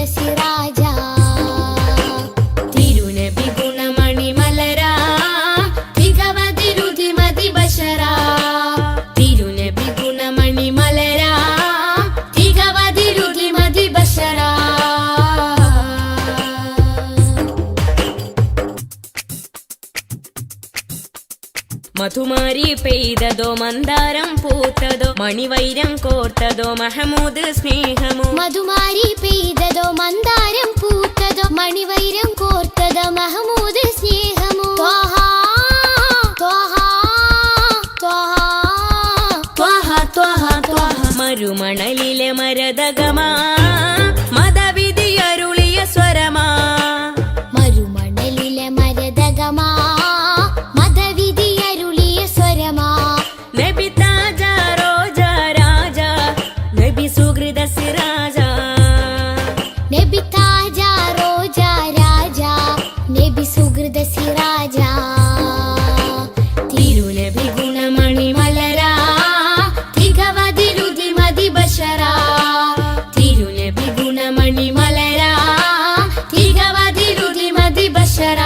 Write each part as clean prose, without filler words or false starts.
സിറാജ തിരുനബി ഗുണമണി മലര തികവതിരുതി മതി ബശര തിരുനബി ഗുണമണി മലര തികവതിരുതി മതി ബശര മധുമാരി പെയ്തതോ മന്ദാരം പൂത്തതോ മണിവൈരം കോർത്തതോ മഹമൂദ് സ്നേഹമോ മധുമാരി പെയ്തതോ മന്ദാരം പൂത്തതോ മണിവൈരം കോർത്തതോ മഹമൂദ് സ്നേഹമോ മരുമണലിലെ മരതകമാ മതവിധിയരുളിയ സ്വരമാ മരുമണലിലെ മരതകമാ സിറാജ തിരുനബി ഗുണമണി മലര തികവതിരുതി മതി ബശര തിരുനബി ഗുണമണി മലര തികവതിരുതി മതി ബശര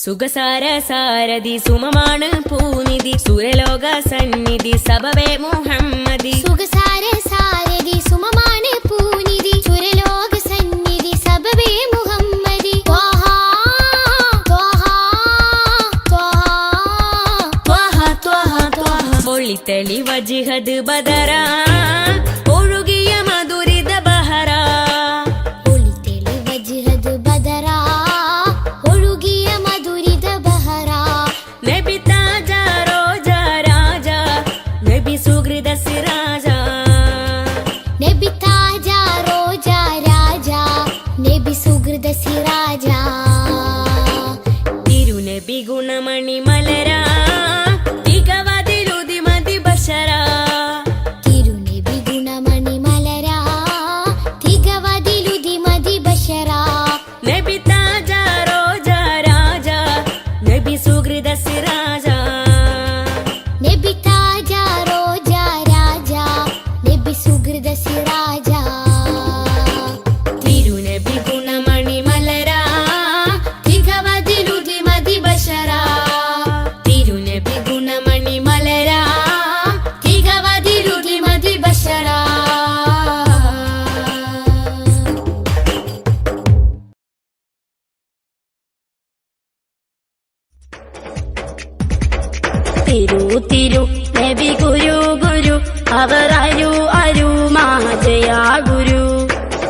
സുഖസാര സാരഥി സുമമാണ് പൂനിധി സുരലോക സന്നിധി സബവേ മുഹമ്മദി സുഖസാര സാരഥി സുമമാണ് പൂനിധി സുരലോക സന്നിധി സബവേ മുഹമ്മദി ഒളിത്തളി വജിഹദ് ബദര ഒഴുകിയ മധുരിത ബഹര ഒളിത്തളി വജിഹദ് ബദര സിറാജ തിരുനബി ഗുണമണി മലര തികവതിരുതി മതി ബശര തിരുനബി ഗുണമണി മലര തികവതിരുതി മതി ബശര നബി താജ റോജ രാജ നബി സുഹൃദ സിറാജ നബി താജ റോജ രാജ നബി സുഹൃദ സിറാജ തിരു തിരു നബി ഗുരു ഗുരു അവർ അരു അരു മാജയാ ഗുരു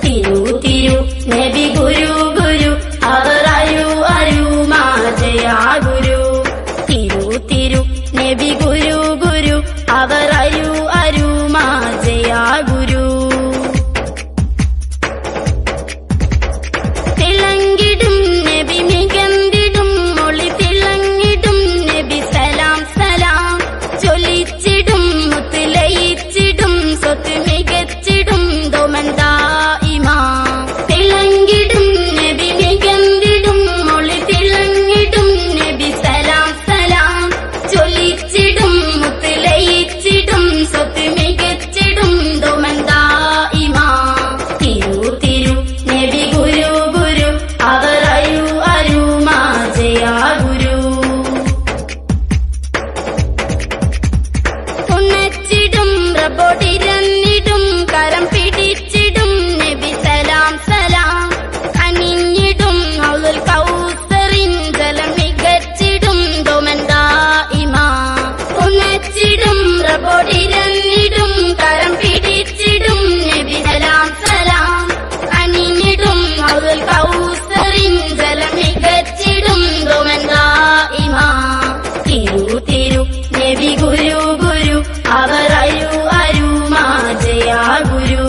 തിരു തിരു നബി ഗുരു ഗുരു അവർ അരു അരു മാജയാ ഗുരു തിരു തിരു നബി ഗുരു ഗുരു അവർ അരു അരു മാജയാ ഗുരു തിളങ്ങിടും നബി മികന്തിടും മൊളി തിളങ്ങിടും നബി സലാം സലാം ചൊല്ലിച്ചിടും മുത്തുലയിച്ചിടും സ്വത്ത് മികച്ചിടും ദോമന്താ ഇമാ തിളങ്ങിടും നബി മികന്തിടും മൊളി തിളങ്ങിടും നബി സലാം സലാം ചൊല്ലിച്ചിടും മുത്തുലയിച്ചിടും സ്വത്ത് മികച്ചിടും ദോമന്താ ഇമാ തിരു തിരു നബി ഗുരു ഗുരു അവർ അരു അരു മാജയാ ഗുരു ഉണച്ചിടും റബ്ബോടിരന്നിടും കരം പിടിച്ചിടും നബി സലാം സലാം കനിഞ്ഞിടും ഹൗലുൽ കൗസറിൻ ജലം മികച്ചിടും ദോമന്താ ഇമാ ഉണച്ചിടും റബ്ബോടിരന്നിടും കരം പിടിച്ചിടും നബി സലാം സലാം കനിഞ്ഞിടും ഹൗലുൽ കൗസറിൻ ജലം മികച്ചിടും ദോമന്താ ഇമാ തിരു തിരു നബി ഗുരു ഗുരു അവർ അരു അരു മാജയാ ഗുരു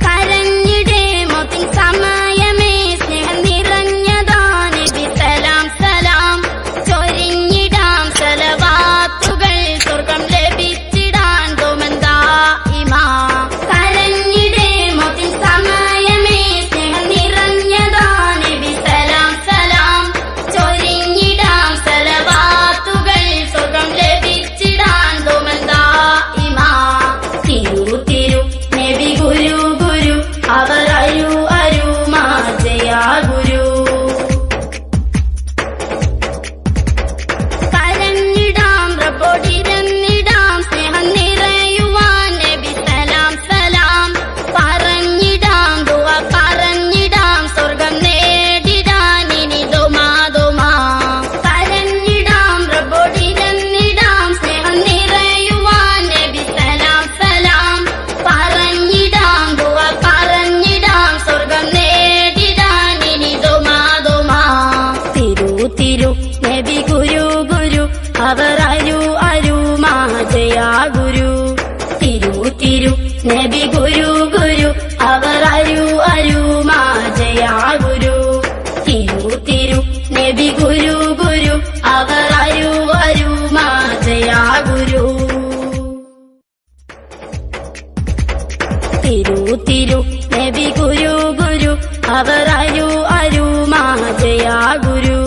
കരഞ്ഞിടേ മോത്തിൻ സമയമേ സ്നേഹം നിറഞ്ഞതാ നബി സലാം സലാം ചൊരിഞ്ഞിടാം സലാം നബി ഗുരു ഗുരു അവർ അരു അരു മാജയാ ഗുരു തിരു തിരു നബി ഗുരു ഗുരു അവർ അരു അരു മാജയാ ഗുരു തിരു തിരു നബി ഗുരു ഗുരു അവർ അരു അരു മാജയാ ഗുരു തിരു തിരു നബി ഗുരു ഗുരു അവർ അരു അരു മാജയാ ഗുരു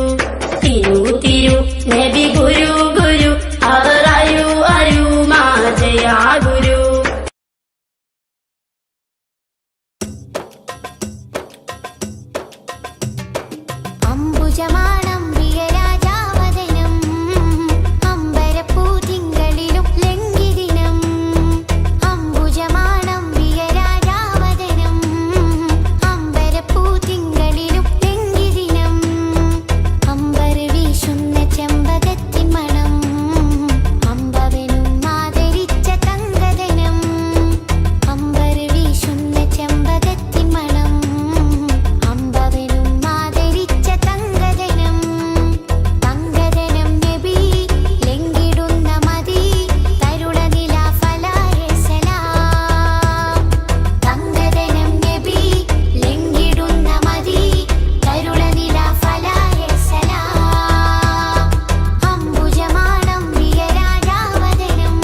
തിരു തിരു നബി ഗുരു ഗുരു അവർ അരു അരു മാജയാ ഗുരു അംബുജമാണം പ്രിയരാജാവദനം അമ്പരപ്പൂതിങ്കളിലും ലംഘിദിനം അംബുജമാണം പ്രിയരാജാവദനം അമ്പരപ്പൂതിങ്കളിലും ലംഘിദിനം അമ്പർ വീശുന്ന ചെമ്പകത്തിൻ മണം അമ്പവനും ആദരിച്ച തങ്കദനം അമ്പർ വീശുന്ന ചെമ്പകത്തിൻ മണം അമ്പവനും ആദരിച്ച തങ്കദനം തങ്കദനം നബി ലംഘിടുന്ന മതി തരുണനില ഫലായ സലാം തങ്കദനം നബി ലംഘിടുന്ന മതി തരുണനില ഫലായ സലാം അംബുജമാണം പ്രിയരാജാവദനം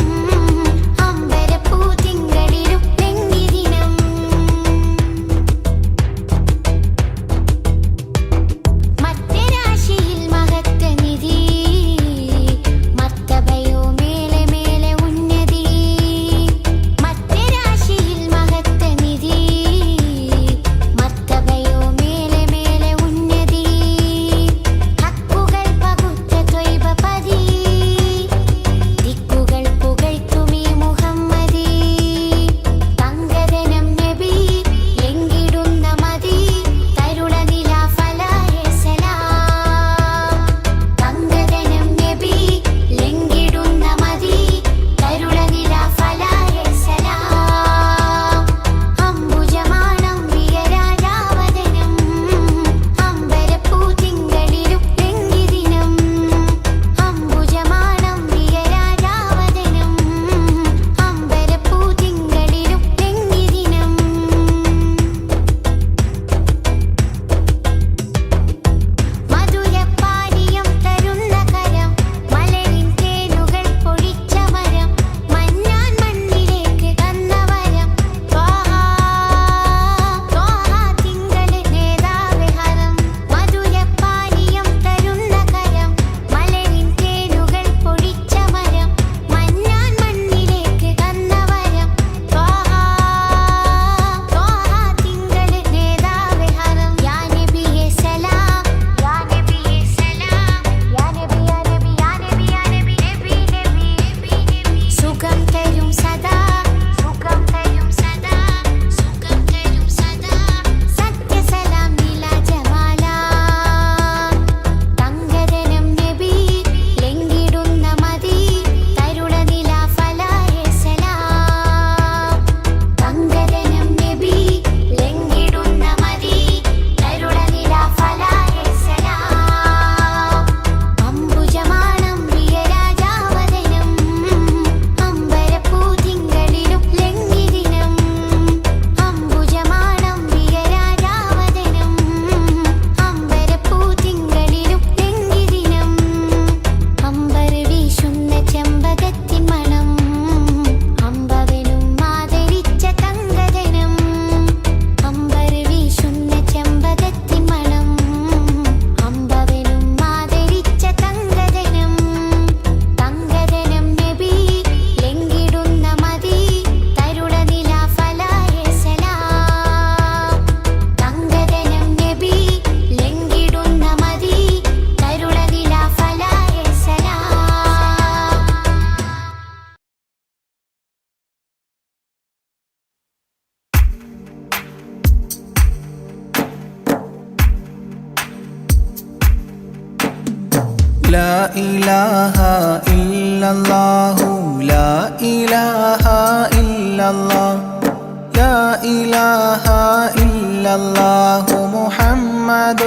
അമ്പരപ്പൂതിങ്കളിലും ലംഘിദിനം മധ്യരാശിയിൽ മഹത്വനിധി മർത്തബയോ മേലെ മേലെ ഉന്നതി മധ്യരാശിയിൽ മഹത്വനിധി മർത്തബയോ മേലെ മേലെ ഉന്നതി ഹക്കുകൾ പകുത്ത ത്വയ്ബപതി ദിക്കുകൾ പുകഴ്ത്തുമീ മുഹമ്മദി തങ്കദനം നബി ലംഘിടുന്ന മതി തരുണനില ഫലായ സലാം തങ്കദനം നബി ലംഘിടുന്ന മതി തരുണനില ഫലായ സലാം അംബുജമാണം പ്രിയരാജാവദനം അമ്പരപ്പൂതിങ്കളിലും ലംഘിദിനം അംബുജമാണം പ്രിയരാജാവദനം അമ്പരപ്പൂതിങ്കളിലും ലംഘിദിനം മധുരപ്പാനീയം തരുന്ന കരം മലരിൻ തേനുകൾ പൊഴിച്ച മരം മന്നാൻ മണ്ണിലേക്ക് തന്ന വരം ത്വാഹാ ത്വാഹാ തിങ്കള് നേതാവേ ഹരം മധുരപ്പാനീയം തരുന്ന കരം മലരിൻ തേനുകൾ പൊഴിച്ച മരം മന്നാൻ മണ്ണിലേക്ക് തന്ന വരം ത്വാഹാ ത്വാഹാ തിങ്കള് നേതാവേ ഹരം യാ നബിയേ സലാം യാ നബിയേ സലാം യാ നബി യാ നബി യാ നബി യാ നബി നബി നബി നബി സുഖം തരും സദാ സുഖം തരും സദാ സുഖം തരും സദാ സത്യസലാം നില ജമാല തങ്കദനം നബി ലംഘിടുന്ന മതി തരുണനില ഫലായ സലാം തങ്കദനം നബി ലംഘിടുന്ന മതി തരുണനില ഫലായ സലാം അംബുജമാണം പ്രിയരാജാവദനം അമ്പരപ്പൂതിങ്കളിലും ലംഘിദിനം അംബുജമാണം പ്രിയരാജാവദനം അമ്പരപ്പൂതിങ്കളിലും ലംഘിദിനം അമ്പർ വീശുന്ന ചെമ്പകത്തിൻ മണം അമ്പവനും ആദരിച്ച തങ്കദനം അമ്പർ വീശുന്ന ചെമ്പകത്തിൻ മണം അമ്പവനും ആദരിച്ച തങ്കദനം തങ്കദനം നബി ലംഘിടുന്ന മതി തരുണനില ഫലായ സലാം തങ്കദനം നബി ലംഘിടുന്ന മതി തരുണനില ഫലായ സലാം لا إله إلا الله لا إله إلا الله لا إله إلا الله محمد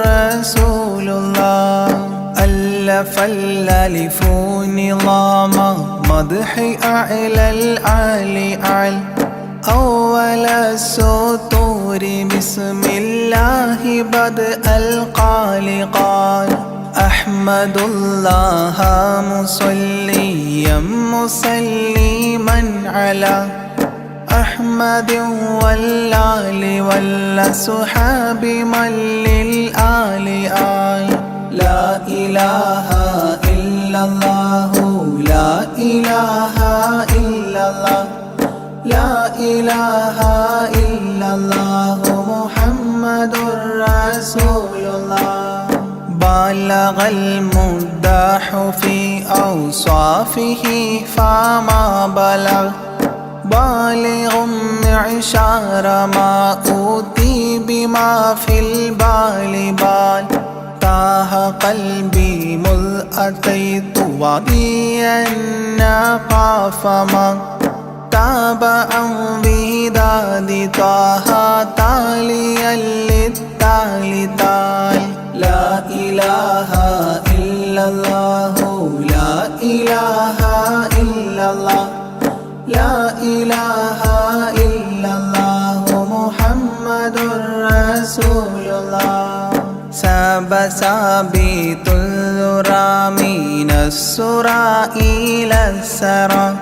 رسول الله ألف الألف نظام مدح أعلى الأعلى أعلى أول السطور بسم الله بدء القال قال أحمد الله مصليا مسلما على أحمد والآل والصحاب من للآل آل لا إله إلا الله لا إله إلا الله لا إله إلا الله محمد رسول الله بلغ المدح في أوصافه فما بلغ بالغ معشار ما أوتي بما في البال بال تاه قلبي مذ أتيت واديا قاف ما تابعا بهداد طه تاليا للتالي تال لا إله إلا الله لا إله إلا الله لا إله إلا الله محمد رسول الله ساب سابيت الذرى من السرى إلى السرى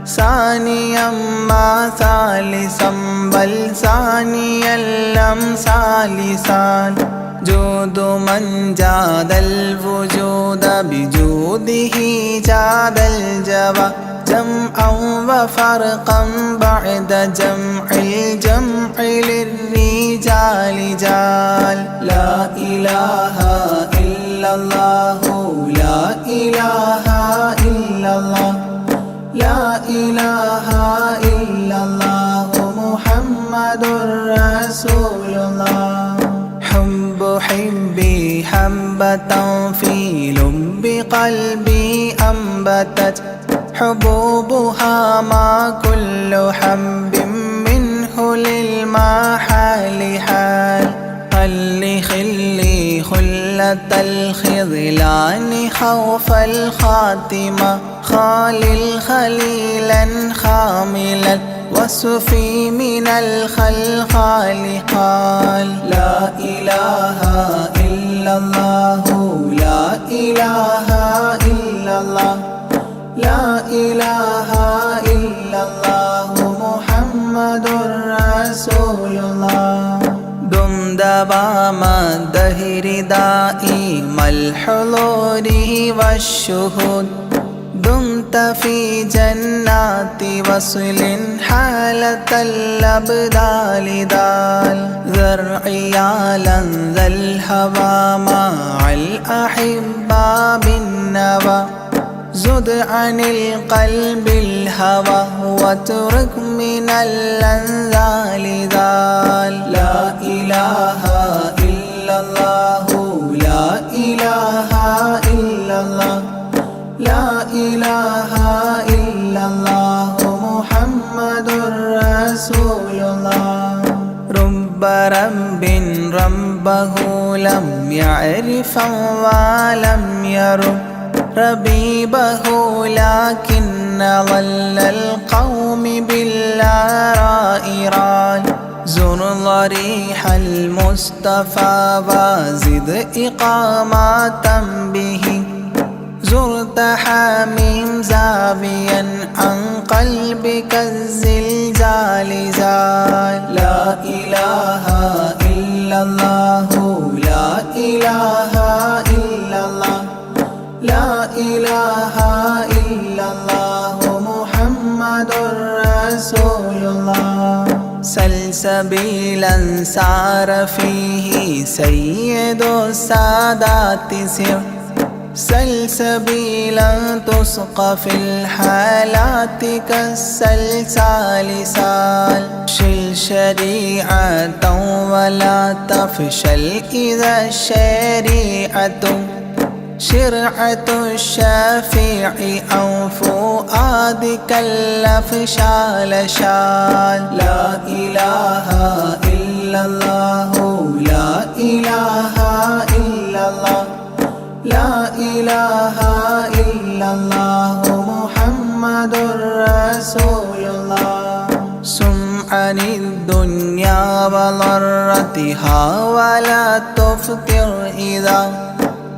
ثانيا ما ثالثا بل ثانيا لم ثالثان جود من جاد الوجود بجوده جاد الجوى جمعا وفرقا بعد جمع الجمع للرجال جال لا إله إلا الله لا إله إلا الله لا إله إلا الله محمد رسول الله حب حبي حبة في لب قلبي أنبتت حبوبها ما كل حب منه للمحال حال خلي خلي خلة الخذلان خوف الخاتمة خالل خليلا خاملا وصفي من الخلخال قال لا إله إلا الله لا إله إلا الله لا إله إلا الله محمد رسول الله دم دوام الدهر دائم الحضور والشهود دمت في جنات وصل حالة الأبدال دال ذرعي على ذا الهوى مع الأحبة بالنوى زد عن القلب الهوى واترك من الأنذال ذال لا إله إلا الله لا إله إلا الله لا إله إلا الله محمد رسول الله رب رب ربه لم يعرف ولم يرب ربيبه لكن ظل القوم بالآراء رال زر ضريح المصطفى وزد إقامة به زرت حميم زاويا عن قلبك الزلزال زال لا إله إلا الله لا إله إلا الله لا إله إلا الله محمد رسول الله سلسبيلا سار فيه سيد السادات سر سلسبيلا تسقى في الحالات كالسلسال سال شل شريعة ولا تفشل إذا الشريعة شرعة الشافع أو فؤادك الأفشال شال لا إله إلا الله لا إله إلا الله لا إله إلا الله محمد رسول الله سم عن الدنيا وضرتها ولا تفطر إذا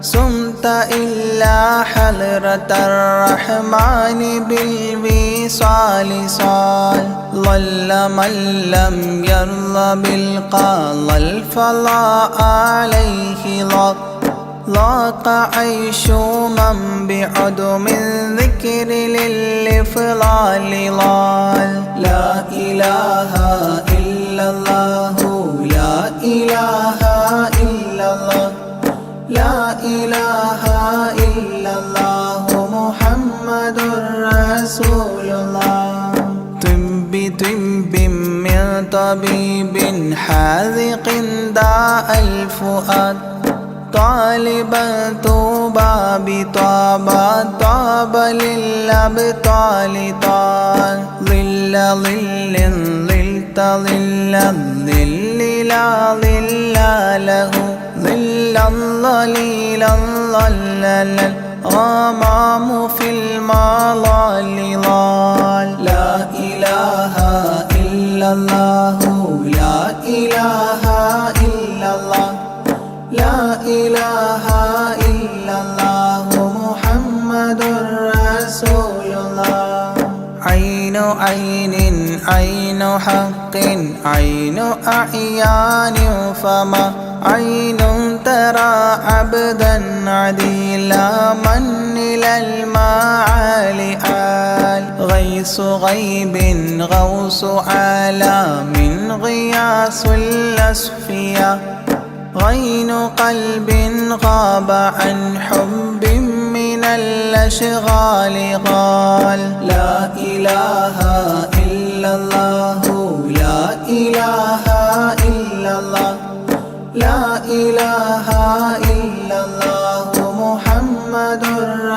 صمت إلا حضرة الرحمن بالوصال صال ظل من لم يرضى بالقضاء الفضاء عليه ضاق عيش من بعدم الذكر للإفضال ضال لا إله إلا الله لا إله إلا الله لا إله إلا الله محمد رسول الله طب من طبيب حاذق داء الفؤاد طالبا طوبى بطابى طاب للأبطال طال ظل ظل ظلت ظل الظل لا ظل له ظلا ظليلا ظلل الغمام في المظال ضال لا إله إلا الله لا إله إلا الله لا إله إلا الله محمد رسول الله عين عين عين حق عين أعيان فما عين ترى عبدا عديلا من إلى المعالي آل غيث غيب غوث عالم غياث الأصفياء غين قلب غاب عن حب من الأشغال قال لا إله إلا الله لا إله إلا الله لا إله إلا الله محمد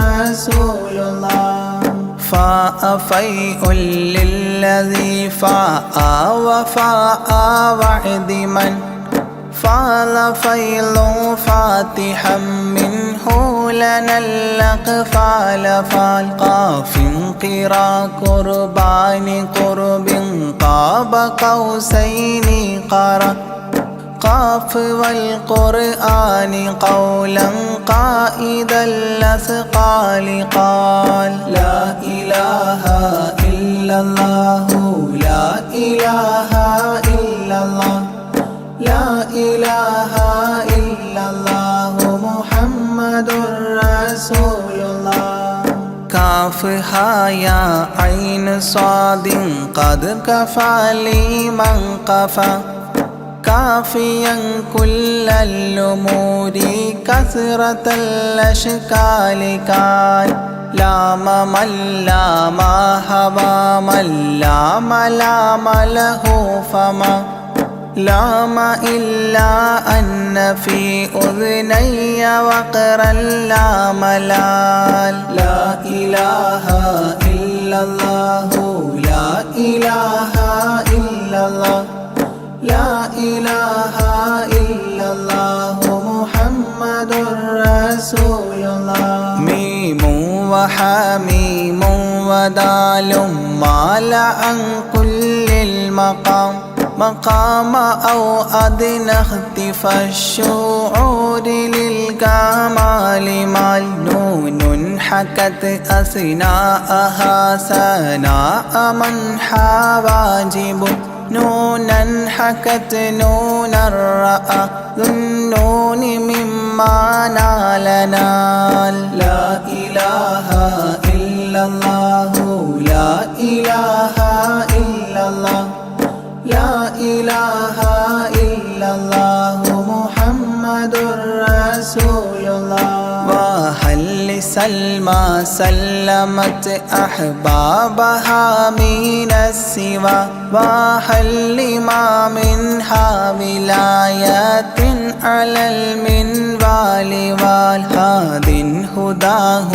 رسول الله فاء فيء للذي فاء وفاء وعد من فال فيض فاتحا منه لنا الأقفال فالقاف قرا قربان قرب قاب قوسين قرأ قاف والقرآن قولا قائد الأثقال قال لا إله إلا الله لا إله إلا الله لا إله إلا الله محمد رسول الله كافها يا عين صاد قد كفى لي من قفى كافيا كل الأمور كثرة الأشكال كان لام من لام هوى من لام لام له فما لام إلا أن في أذني وقرا لا ملال لا إله إلا الله لا إله إلا الله لا إله إلا الله محمد رسول الله ميم وحميم ودال مال عن كل المقام مقام أو أدنى اختفى الشعور للكمال مال نون حكت أثناءها سناء من حواجب نونا حكت نون الرأى ذو النون مما نال نال لا إله إلا الله لا إله إلا الله لا إله إلا الله محمد رسول الله وهل لسلمى سلمت أحبابها من السوى وهل لما منها ولايات على المنوال والهاد هداه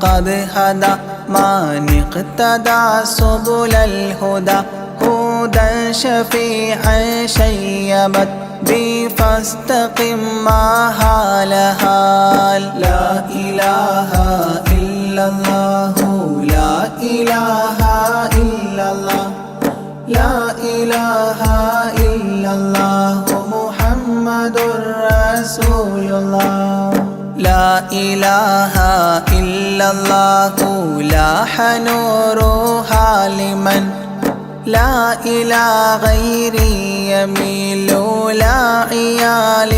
قد هدى من اقتدى سبل الهدى هدى شفيعا شيبت ربي فاستقم ما حال حال. لا إله إلا الله لا إله إلا الله لا إله إلا الله محمد رسول الله. لا إله إلا الله لاح نورها لمن لا إلى غيري يميل لا عيال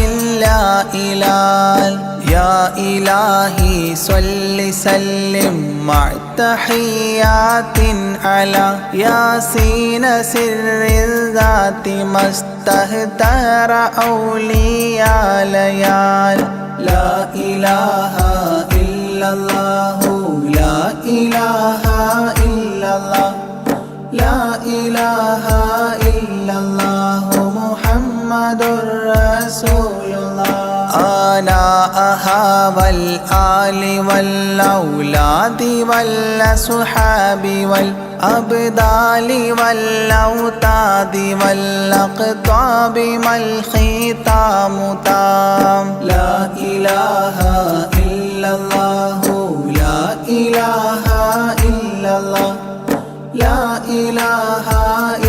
لا إلال. يا إلهي صل سلم مع تحيات على ياسين سر الذات ما استهتر أولياء ليال. لا إله إلا الله لا إله إلا الله لا إله إلا الله محمد رسول الله. آناءها والآل والأولاد والأصحاب والأبدال والأوتاد والأقطاب ما الختام تام. لا إله إلا الله لا إله إلا الله لا إله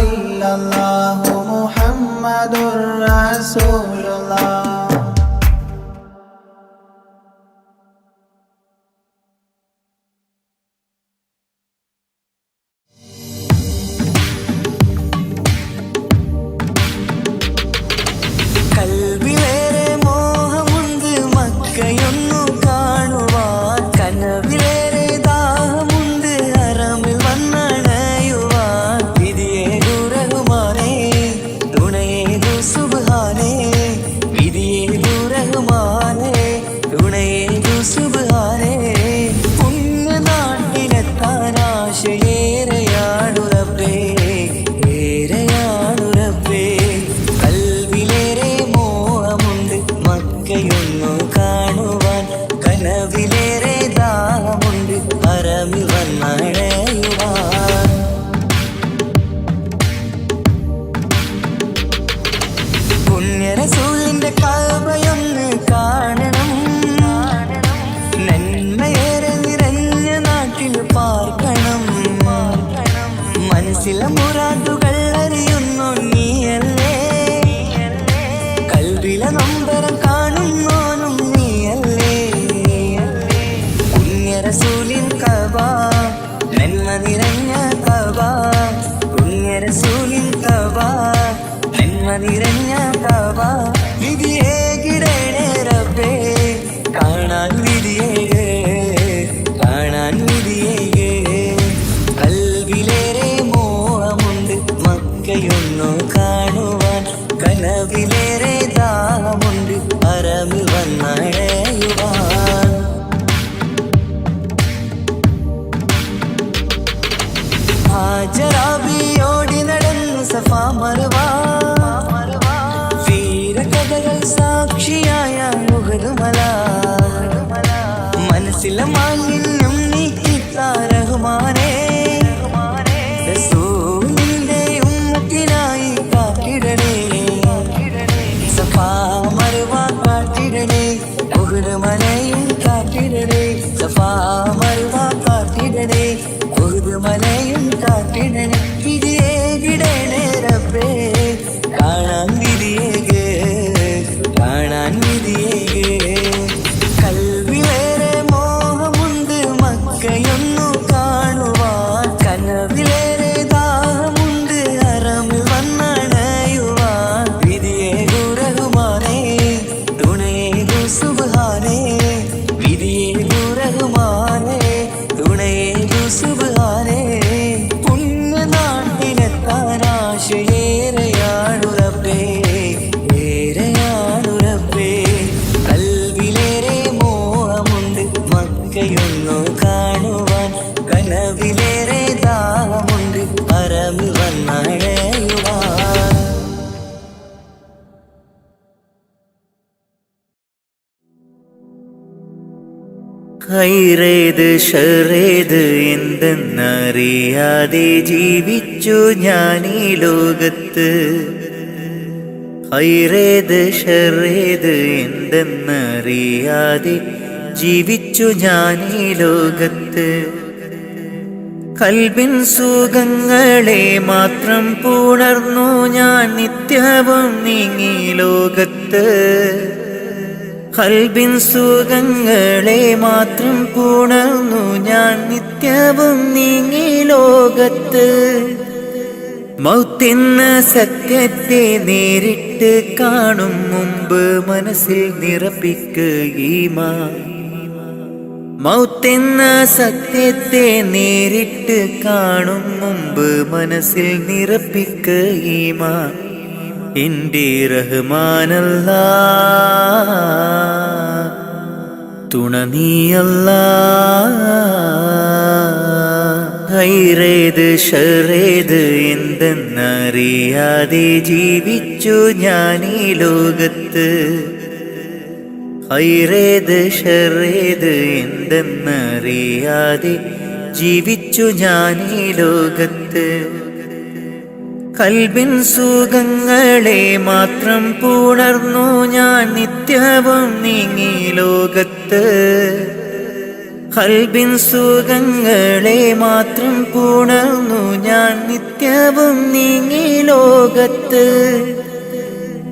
إلا الله محمد رسول الله. കൽവിലേറെ മോഹമുണ്ട് മക്കയൊന്നു കാണുവാൻ, കനവിലേറെ ദാഹമുണ്ട് ഹറമിൽ വന്നണയുവാൻ. വിധിയേകു റഹ്മാനേ തുണയേകു സുബ്ഹാനേ, വിധിയേകു റഹ്മാനേ തുണയേകു സുബ്ഹാനേ. പുണ്യനാട്ടിലെത്താൻ ആശയേറെയാണു റബ്ബേ, ഏറെയാണു റബ്ബേ. കൽവിലേറെ മോഹമുണ്ട് മക്കയൊന്നു കാണുവാൻ, കനവിലേറെ ദാഹമുണ്ട് ഹറമിൽ വന്നണയുവാൻ. പുണ്യറസൂലിന്റെ കഅബയൊന്ന് കാണണം, നന്മയേറെ നിറഞ്ഞ നാട്ടിൽ പാർക്കണം. മനസ്സിലെ മുറാദുകൾ അറിയുന്നു നീയല്ലേ, കൽവിലെ നൊമ്പരം കാണുന്നോനും നീയല്ലേ. പുണ്യറസൂലിൻ കഅബ നന്മ നിറഞ്ഞ കഅബ, പുണ്യറസൂലിൻ കഅബ നന്മ നിറഞ്ഞ കഅബ. വിധിയേകിടണേ റബ്ബേ കാണാൻ വിധിയേകേ, കാണാൻ വിധിയേകേ. കൽവിലേറെ മോഹമുണ്ട് മക്കയൊന്നു കാണുവാൻ, കനവിലേറെ ദാഹമുണ്ട് ഹറമിൽ വന്നണയുവാൻ. ഹാജറാബിയോടി നടന്നു സഫാ മർവ, വീരകഥകൾ സാക്ഷിയായ ഉഹദ് മല. മനസ്സിലെ മാലിന്യം നീക്കിത്ത റഹ്മാനേ, റസൂലിന്റെ ഉമ്മത്തിനായി കാത്തിടണേ. സഫാ മർവ കാത്തിടണേ, ഉഹദ് മലയും കാത്തിടണേ. സഫാ മർവ കാത്തിടണേ, ഉഹദ് മലയും കാത്തിടണേ. വിധിയേകിടണേ റബ്ബേ കാണാൻ വിധിയേകേ, കാണാൻ വിധിയേകേ. കൽവിലേറെ മോഹമുണ്ട് മക്കയൊന്നു കാണുവാൻ, കനവിലേറെ ദാഹമുണ്ട് ഹറമിൽ വന്നണയുവാൻ. വിധിയേകു റഹ്മാനേ തുണയേകു സുബ്ഹാനേ, വിധിയേകു റഹ്മാനേ തുണയേകു സുബ്ഹാനേ. പുണ്യനാട്ടിലെത്താൻ ആശയേറെയാണു റബ്ബേ, ഏറെയാണു റബ്ബേ. കൽവിലേറെ മോഹമുണ്ട് മക്കയൊന്നു കാണുവാൻ, കനവിലേറെ ദാഹമുണ്ട് ഹറമിൽ വന്നണയുവാൻ. ഖൈറേത് ഷറേത് എന്തെന്നറിയാതെ ജീവിച്ചു ഞാൻ ഈ ലോകത്ത്. ഹൈറേത് ഷറേത് എന്തെന്നറിയാതെ ജീവിച്ചു ഞാൻ ഈ ലോകത്ത്. കൽബിൻ സുഖങ്ങളെ മാത്രം പുണർന്നു ഞാൻ നിത്യവും നീങ്ങി ലോകത്ത്. കൽബിൻ സുഖങ്ങളെ മാത്രം പുണർന്നു ഞാൻ നിത്യവും നീങ്ങി ലോകത്ത്. മൗത്തെന്ന സത്യത്തെ നേരിട്ട് കാണും മുമ്പ് മനസ്സിൽ നിറപ്പിക്കുക ഈമാൻ. മൗത്തെന്ന സത്യത്തെ നേരിട്ട് കാണും മുമ്പ് മനസ്സിൽ നിറപ്പിക്കുക ഈമാൻ. എൻ്റെ റഹ്മാനല്ലാ തുണ നീയല്ലാ. ഹൈറേത് ഷറേത് എന്തെന്നറിയാതെ ജീവിച്ചു ഞാൻ ഈ ലോകത്ത്. ഹൈറേത് ഷറേത് എന്തെന്നറിയാതെ ജീവിച്ചു ഞാൻ ഈ ലോകത്ത്. കൽബിൻ സുഖങ്ങളെ മാത്രം പുണർന്നു ഞാൻ നിത്യവും നീങ്ങി ലോകത്ത്. കൽബിൻ സുഖങ്ങളെ മാത്രം പുണർന്നു ഞാൻ നിത്യവും നീങ്ങി ലോകത്ത്.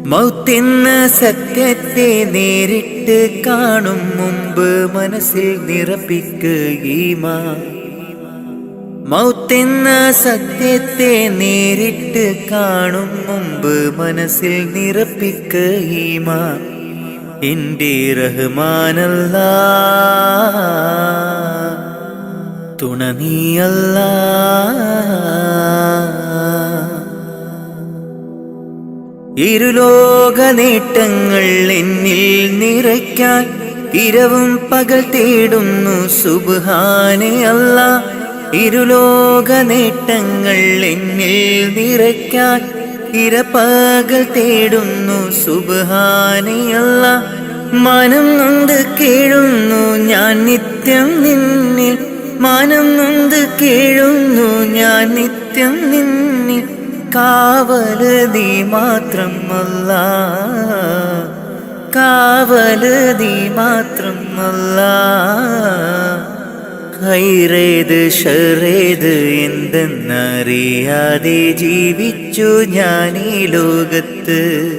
മൗത്തെന്ന സത്യത്തെ നേരിട്ട് കാണും മുമ്പ് മനസ്സിൽ നിറപ്പിക്കുക ഈമാൻ. മൗത്തെന്ന സത്യത്തെ നേരിട്ട് കാണും മുമ്പ് മനസ്സിൽ നിറപ്പിക്കുക ഈമാൻ. എൻ്റെ റഹ്മാനല്ലാ തുണ നീയല്ലാ. ഇരുലോക നേട്ടങ്ങൾ എന്നിൽ നിറയ്ക്കാൻ ഇരവും പകൽ തേടുന്നു സുബ്ഹാനെ അല്ലാ. ഇരുലോക നേട്ടങ്ങൾ എന്നിൽ നിറയ്ക്കാൻ ഇരപകൽ തേടുന്നു സുബ്ഹാനെ അല്ലാ. മാനം നൊന്ത് കേഴുന്നു ഞാൻ നിത്യം നിന്നിൽ. മാനം നൊന്ത് കേഴുന്നു ഞാൻ നിത്യം നിന്നിൽ. കാവല് നീ മാത്രം അല്ലാ. കാവല് നീ മാത്രം അല്ലാ. ഹൈറേത് ഷറേത് എന്തെന്നറിയാതെ ജീവിച്ചു ഞാൻ ഈ ലോകത്ത്.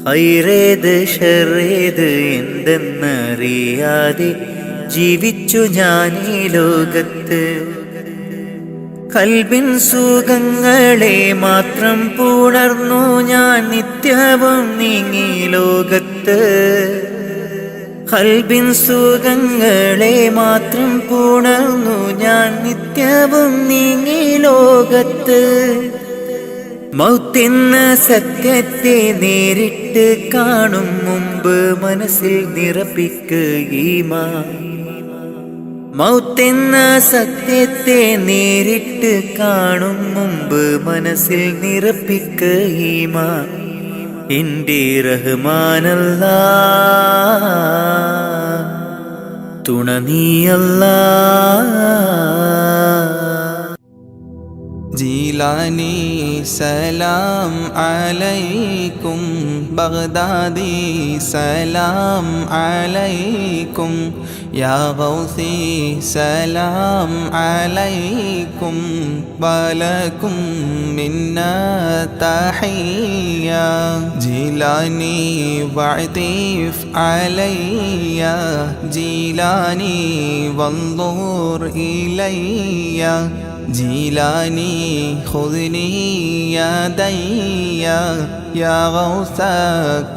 ഹൈറേത് ഷറേത് എന്തെന്നറിയാതെ ജീവിച്ചു ഞാൻ ഈ ലോകത്ത്. കൽബിൻ സുഖങ്ങളെ മാത്രം പുണർന്നു ഞാൻ നിത്യവും നീങ്ങി ലോകത്ത്. കൽബിൻ സുഖങ്ങളെ മാത്രം പുണർന്നു ഞാൻ നിത്യവും നീങ്ങി ലോകത്ത്. മൗത്തെന്ന സത്യത്തെ നേരിട്ട് കാണും മുമ്പ് മനസ്സിൽ നിറപ്പിക്കുക ഈമാൻ. മൗത്തെന്ന സത്യത്തെ നേരിട്ട് കാണും മുമ്പ് മനസ്സിൽ നിറപ്പിക്കുക ഈമാൻ. എൻ്റെ റഹ്മാനല്ലാ തുണ നീയല്ലാ. ജീലാനി സലാം അലൈക്കും. ബഗ്ദാദി സലാം അലൈക്കും. യാ ഗൗസി സലാം അലൈക്കും. വലക്കും മിന്നാ തഹിയ്യ. ജീലാനി വഅതിഫ് അലയ്യ. ജീലാനി വൻദുർ ഇലയ്യ. ജീലാനി ഖുദ്നി യദയ്യ. യാ ഗൗസ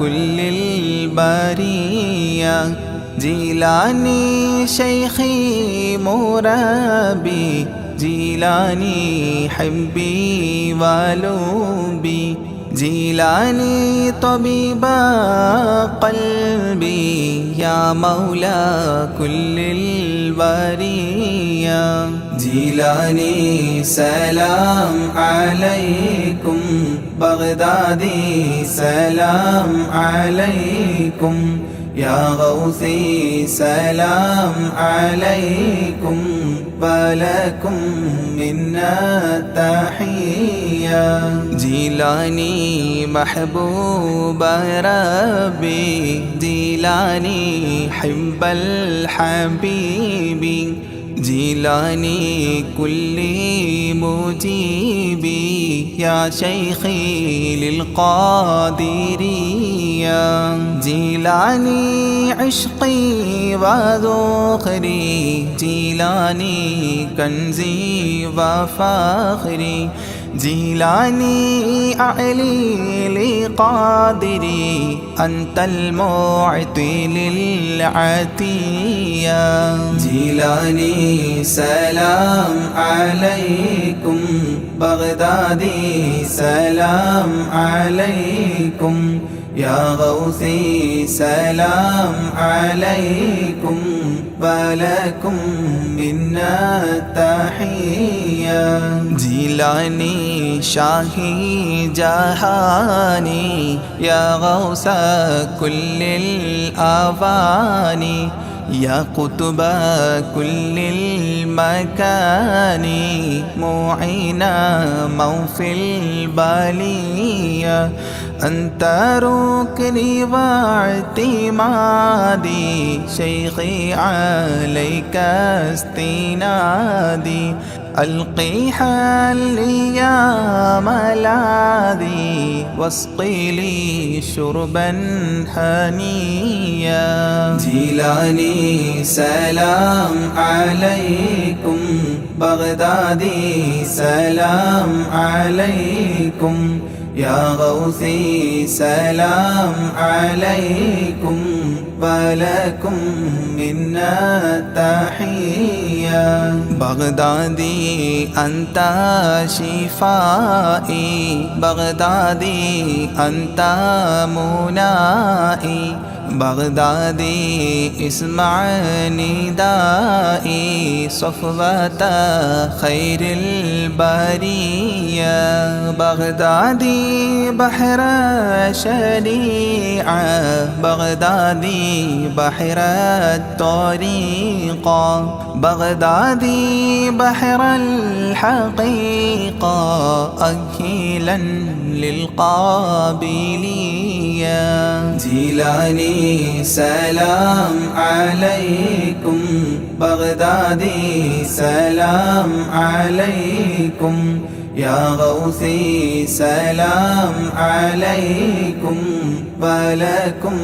കുല്ലിൽ ബരിയ. ജീലാനി ശൈഖി മുറബി. ജീലാനി ഹബ്ബി വലുബി. ജീലാനി തബീബ ഖൽബി. യാ മൗലാ കുല്ലിൽ വരിയ. ജീലാനി സലാം അലൈക്കും. ബഗ്ദാദി സലാം അലൈക്കും. يا غوثي سلام عليكم ولكم منا تحية جيلاني محبوب ربي جيلاني حب الحبيب جيلاني كل مجيبي يا شيخي للقادرية جيلاني عشقي وذخري جيلاني كنزي وفخري جيلاني أعلي لقادري أنت المعطي للعطية جيلاني سلام عليكم بغدادي سلام عليكم يا غوثي سلام عليكم ولكم منا تحية جيلاني شاهي جهاني يا غوث كل الأواني يا قطب كل المكان معينا موفي البالية أنت ركني واعتمادي شيخي عليك استنادي ألقي حالي يا ملاذي واسقي لي شربا هنيا جيلاني سلام عليكم بغدادي سلام عليكم يا غوثي سلام عليكم ولكم منا تحية بغدادي أنت شفائي بغدادي أنت منائي بغدادي اسمع ندائي صفوة خير البرية بغدادي بحر شريعة بغدادي بحر الطريقة بغدادي بحر الحقيقة أكيلا للقابلية جيلاني سلام عليكم بغدادي سلام عليكم يا غوثي سلام عليكم ولكم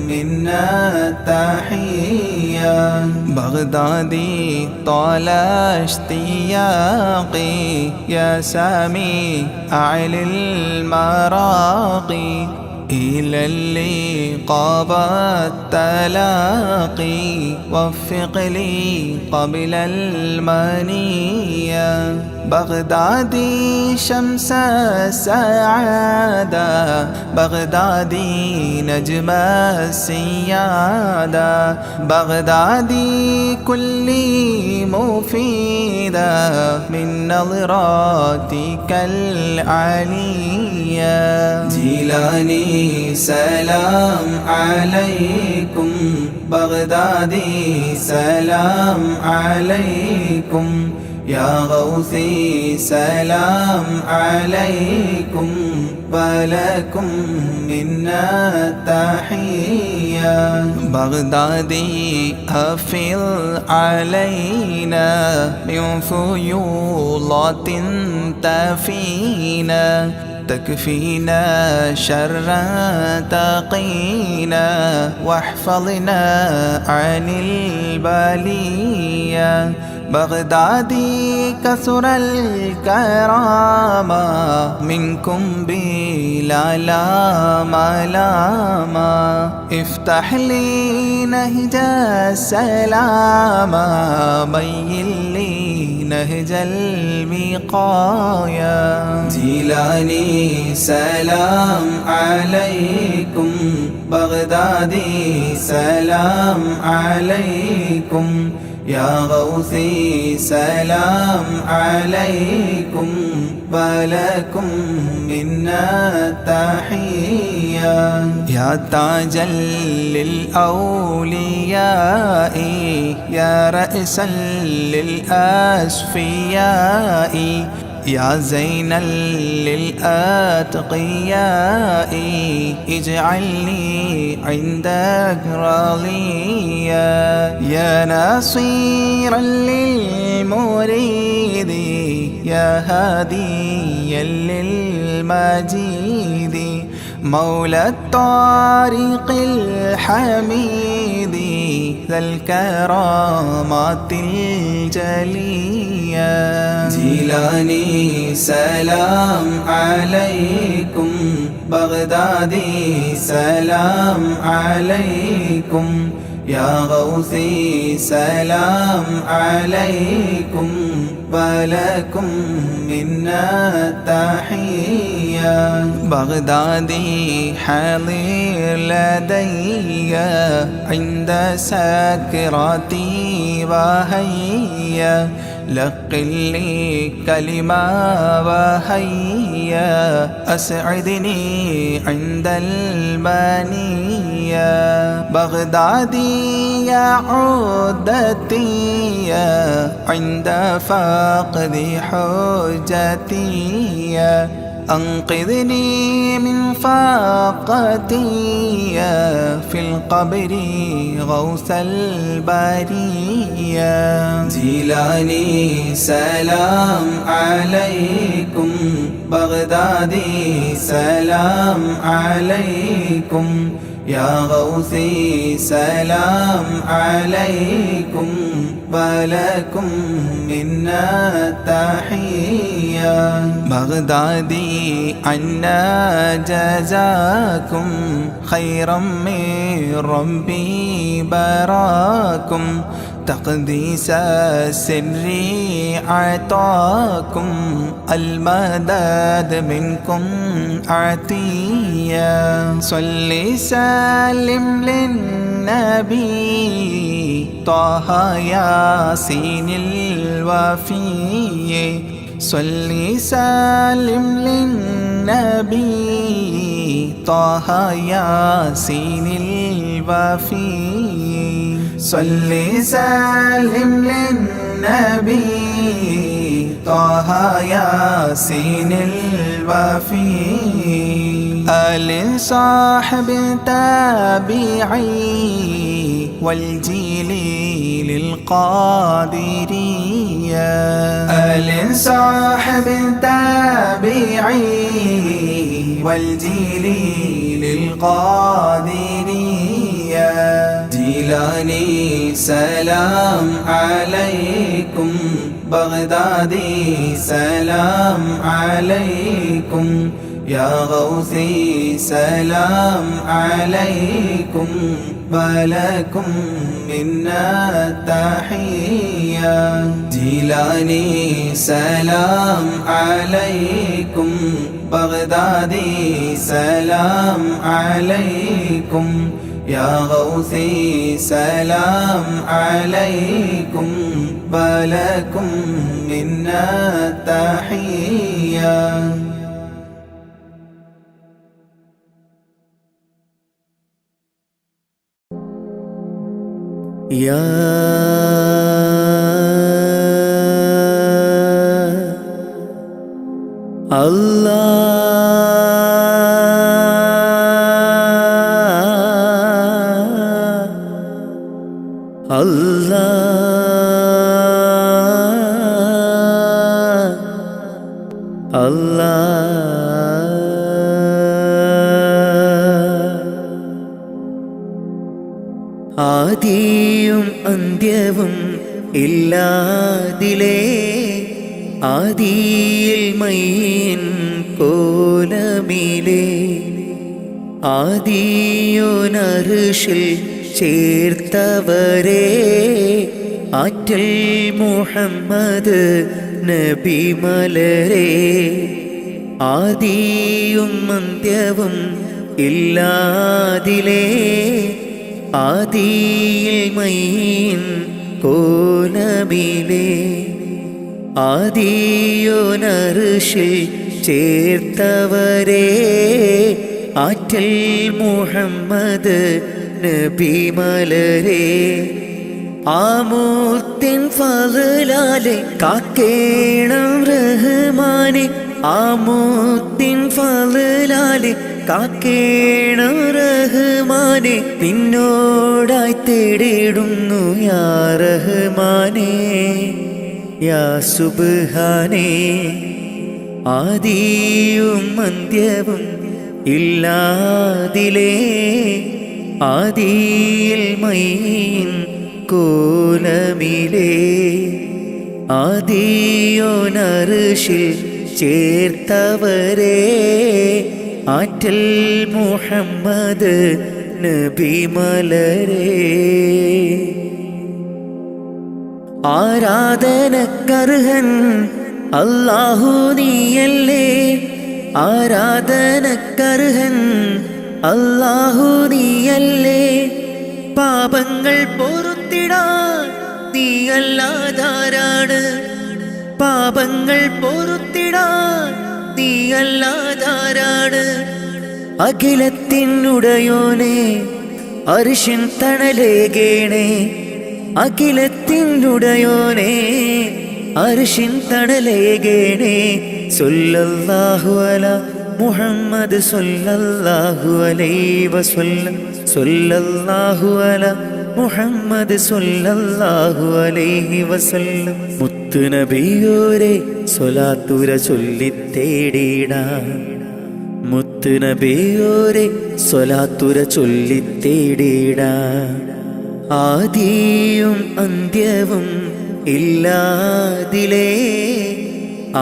منا تحية بغدادي طال اشتياقي يا سامي أعلى المراقي إلى اللقاء والتلاقي وفق لي قبل المنية بغدادي شمس السعادة بغدادي نجم السيادة بغدادي كل مفيدة من نظراتك العلية جيلاني سلام عليكم بغدادي سلام عليكم يا غوثي سلام عليكم ولكم منا تحية بغدادي أفض علينا من فيوضات تفينا تكفينا شر تقينا واحفظنا عن البلية بغدادي كثر الكرامة منكم بلا ملاما افتح لي نهج السلام بين لي نهج الوقاية جيلاني سلام عليكم بغدادي سلام عليكم يا غوثي سلام عليكم ولكم منا تحية يا تاجا للأولياء يا رأسا للأصفياء يا زينا للأتقياء اجعلني عندك راضيا يا ناصيرا للمريد يا هاديا للمجيد مولى الطارق الحميد ذا الكرامات الجلية جيلاني سلام عليكم بغدادي سلام عليكم يا غوثي سلام عليكم ولكم منا تحية بغدادي حاضر لدي عند سكراتي وهيا لقل لي كلمة وهيا أسعدني عند البنية بغدادي يا عودتي عند فقد حجتي أنقذني من فاقتي في القبر غوث البرية جيلاني سلام عليكم بغدادي سلام عليكم يا غوثي سلام عليكم ولكم منا تحية بغدادي عنا جزاكم خيرا من ربي براكم تقديس السر عطاكم المدد منكم عطية صل سلم للنبي طه ياسين الوفي صل سلم للنبي طه ياسين الوفي صل سلم للنبي طه ياسين الوفي آل صاحب تابعي والجيل للقادرية آل صاحب تابعي والجيل للقادرية جيلاني سلام عليكم بغدادي سلام عليكم يا غوثي سلام عليكم ولكم منا تحية جيلاني سلام عليكم بغدادي سلام عليكم يا غوثي سلام عليكم ولكم منا تحية ആദിയും അന്ത്യവും ഇല്ലാതിലേ ആദിയിൽ മയ്യൻ കോലമിലേ ആദിയോനർഷിൽ ചേർത്തവരെ ആറ്റൽ മുഹമ്മദ് നബി മലരെ ആദിയും അന്ത്യവും ഇല്ലാതിലേ ആദിയിൽ മയ്യൻ കോലമിലേ ആദിയോനർഷിൽ ചേർത്തവരെ ആറ്റൽ മുഹമ്മദ് നബി മലരെ ആമൂത്തിൻ ഫളലാലെ കാക്കേണം റഹ്മാനെ ആമൂത്തിൻ ഫളലാലെ കാക്കേണം റഹ്മാനെ നിന്നോടായി തേടിടുന്നു യാ റഹ്മാനെ യാ സുബ്ഹാനേ ആദിയും അന്ത്യവും ഇല്ലാതിലേ ആദിയിൽ മൈൻ കോലമിലേ ആദിയോനർഷിൽ ചേർത്തവരെ ആറ്റൽ മുഹമ്മദ് നബി മലരെ ആരാധനക്കർഹൻ അല്ലാഹു നീയല്ലേ ആരാധനക്കർഹൻ അല്ലാഹു നീയല്ലേ പാപങ്ങൾ പൊറുത്തിടാൻ നീയല്ലാതാരാണ് പാപങ്ങൾ പൊറുത്തിടാൻ നീയല്ലാതാരാണ് അഖിലത്തിനുടയോനെ അർശിൻ തണലേകേണേ അഖിലത്തിനുടയോനെ അർശിൻ തണലേകേണേ സല്ലല്ലാഹു അലാ മുഹമ്മദ് സല്ലല്ലാഹു അലൈഹി വസല്ലം സല്ലല്ലാഹു അലാ മുഹമ്മദ് സല്ലല്ലാഹു അലൈഹി വസല്ലം മുത്ത് നബിയോരെ സ്വലാത്തുര ചൊല്ലിത്തേടിടാം മുത്ത് നബിയോരെ സ്വലാത്തുര ചൊല്ലിത്തേടിടാം ആദിയും അന്ത്യവും ഇല്ലാതിലേ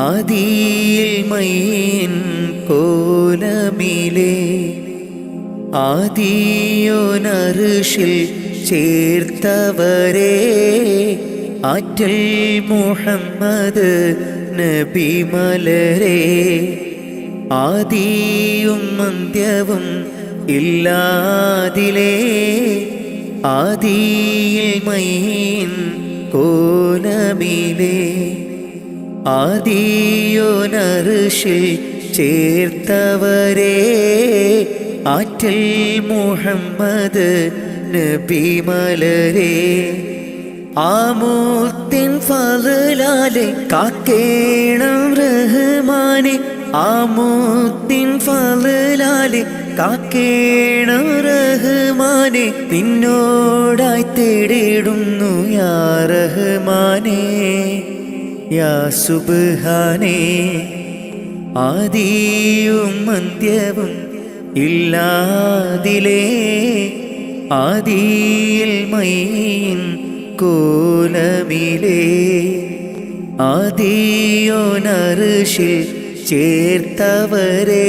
ആദിയിൽ മൈൻ കോലമിലേ ആദിയോനർഷിൽ ചേർത്തവരെ ആറ്റൽ മുഹമ്മദ് നബി മലരെ ആദിയും അന്ത്യവും ഇല്ലാതിലേ ആദിയിൽ മൈൻ കോലമിലേ ആദിയോനർഷിൽ ചേർത്തവരെ ആറ്റൽ മുഹമ്മദ് നബി മലരെ ആമൂത്തിൻ ഫളലാലെ കാക്കേണം റഹ്മാനെ ആമൂത്തിൻ ഫളലാലെ കാക്കേണം റഹ്മാനെ നിന്നോടായി തേടിടുന്നു യാ റഹ്മാനെ യാ സുബ്ഹാനേ ആദിയും അന്ത്യവും ഇല്ലാതിലേ ആദിയിൽ മൈൻ കോലമിലേ ആദിയോനർഷിൽ ചേർത്തവരെ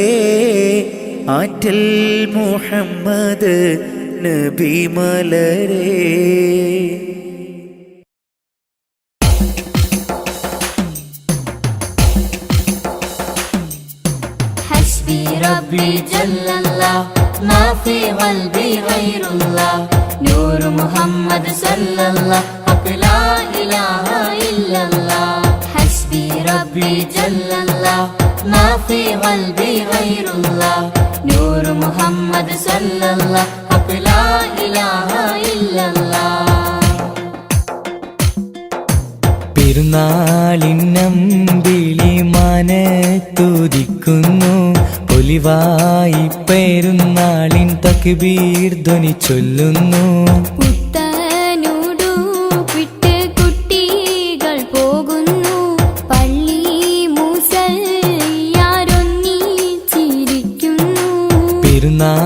ആറ്റൽ മുഹമ്മദ് നബി മലരെ حسبي ربي جل الله ما في قلبي غير الله نور محمد صلى الله حق لا إله إلا الله حسبي ربي جل الله ما في قلبي غير الله نور محمد صلى الله حق لا إله إلا الله പെരുന്നാളിനമ്പിളി മനത്തുദിക്കുന്നു പൊലിവായി പെരുന്നാളിൻ തക്ബീർ ധ്വനി ചൊല്ലുന്നു പുത്തനുടുപ്പിട്ട് കുട്ടികൾ പോകുന്നു പള്ളി മുസല്ലിയാരൊന്നിച്ചിരിക്കുന്നു പെരുന്നാളിനമ്പിളി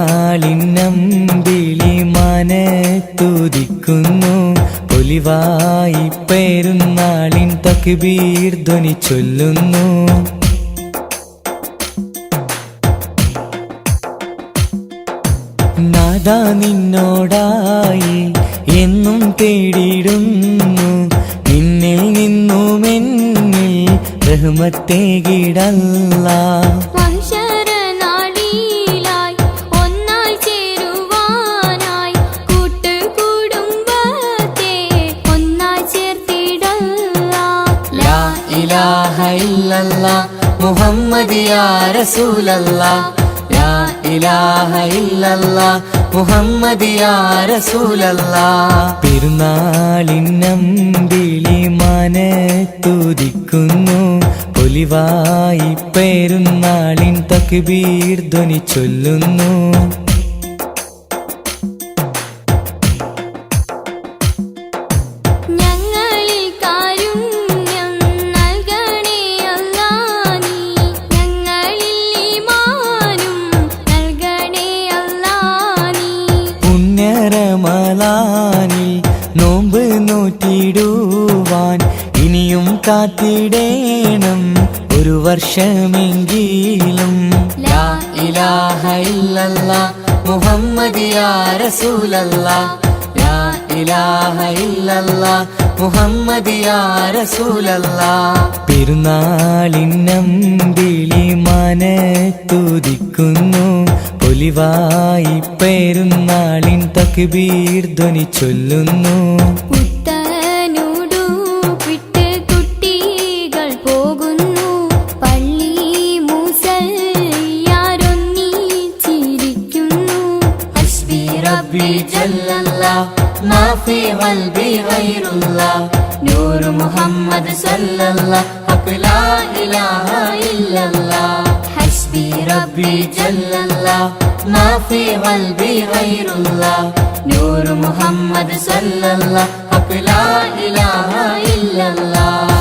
മനത്തുദിക്കുന്നു പൊലിവായി പെരുന്നാളിൻ തക്ബീർ ധ്വനി ചൊല്ലുന്നു നാദാ നിന്നോടായി എന്നും തേടിടുന്നു നിന്നിൽ നിന്നുമെന്നിൽ റഹ്മത്തേകിടല്ലാഹ് മഹ്ശറനാളിലായി ഒന്നായി ചേരുവാനായി കൂട്ടുകുടുംബത്തെ ഒന്നായി മുഹമ്മദ് യാ റസൂലല്ലാഹ് ലാ ഇലാഹ ഇല്ലല്ലാഹ് മുഹമ്മദ് യാ റസൂലല്ലാഹ് പെരുന്നാളിനമ്പിളി മനത്തുദിക്കുന്നു ഒലിവായി പെരുന്നാളിൻ തക്ബീർ ധ്വനി ചൊല്ലുന്നു റമളാനിൽ നോമ്പ് നോറ്റിടുവാൻ ഇനിയും കാത്തിടേണം ഒരു വർഷമെങ്കിലും ലാ ഇലാഹ ഇല്ലല്ലാഹ് മുഹമ്മദ് യാ റസൂലല്ലാഹ് ലാ ഇലാഹ ഇല്ലല്ലാഹ് മുഹമ്മദ് യാ റസൂലല്ലാഹ് പെരുന്നാളിനമ്പിളി മനത്തുദിക്കുന്നു ഒലിവായി പെരുന്നാളിൻ തക്ബീർ ധ്വനി ചൊല്ലുന്നു പുത്തനുടുപ്പിട്ട് കുട്ടികൾ പോകുന്നു പള്ളി മുസല്ലിയാരൊന്നിച്ചിരിക്കുന്നു ഹസ്ബി റബ്ബി ജല്ലല്ലാഹ് മാ ഫീ ഖൽബി ഗൈറുല്ലാഹ് നൂർ മുഹമ്മദ് സല്ലല്ലാഹ് ഹഖ് ലാ ഇലാഹ ഇല്ലല്ലാഹ് ഹസ്ബി റബ്ബി ജല്ലല്ലാഹ് മാ ഫീ ഖൽബി ഗൈറുല്ലാഹ് നൂർ മുഹമ്മദ് സല്ലല്ലാഹ് ഹഖ് ലാ ഇലാഹ ഇല്ലല്ലാഹ്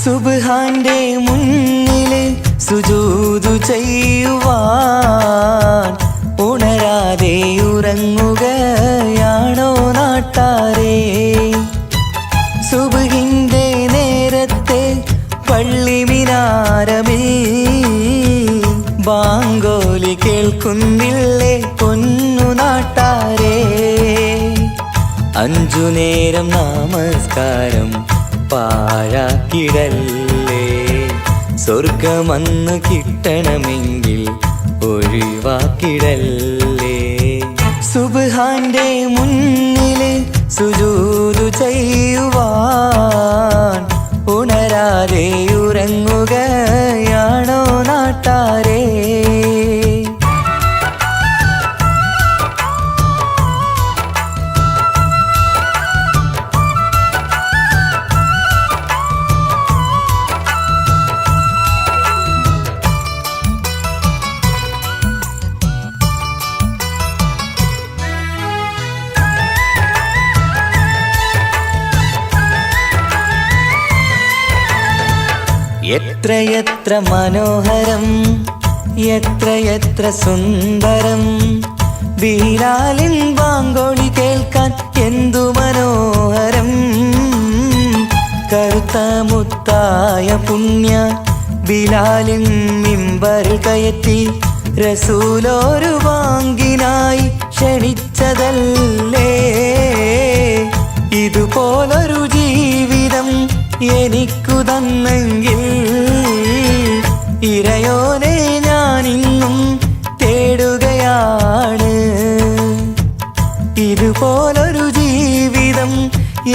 സുബ്ഹാന്റെ മുന്നില് സുജൂദു ചെയ്യുവാൻ ഉണരാതെ ഉറങ്ങുകയാണോ നാട്ടാരേ സുബ്ഹിന്റെ നേരത്തെ പള്ളി മിനാരമേ ബാങ്കോലി കേൾക്കുന്നില്ലേ പൊന്നു നാട്ടാരേ അഞ്ചു നേരം നമസ്കാരം പാഴാക്കിടല്ലേ സ്വർഗമന്ന് കിട്ടണമെങ്കിൽ ഒഴിവാക്കിടല്ലേ സുബ്ഹാന്റെ മുന്നില് സുജൂദു ചെയ്യുവാൻ ഉണരാതെ ഉറങ്ങുകയാണോ നാട്ടാരേ എത്രയെത്ര മനോഹരം എത്രയെത്ര സുന്ദരം ബിലാലിൻ ബാങ്കോളി കേൾക്കാൻ എന്തു മനോഹരം കറുത്ത മുത്തായ പുണ്യ ബിലാലിൻ മിമ്പറിൽ കയറ്റി റസൂലോരു വാങ്കിനായി ക്ഷണിച്ചതല്ലേ ഇതുപോലൊരു ജീവിതം എനിക്കു തന്നെങ്കിൽ ഇറയോനെ ഞാനിന്നും തേടുകയാണ് ഇതുപോലൊരു ജീവിതം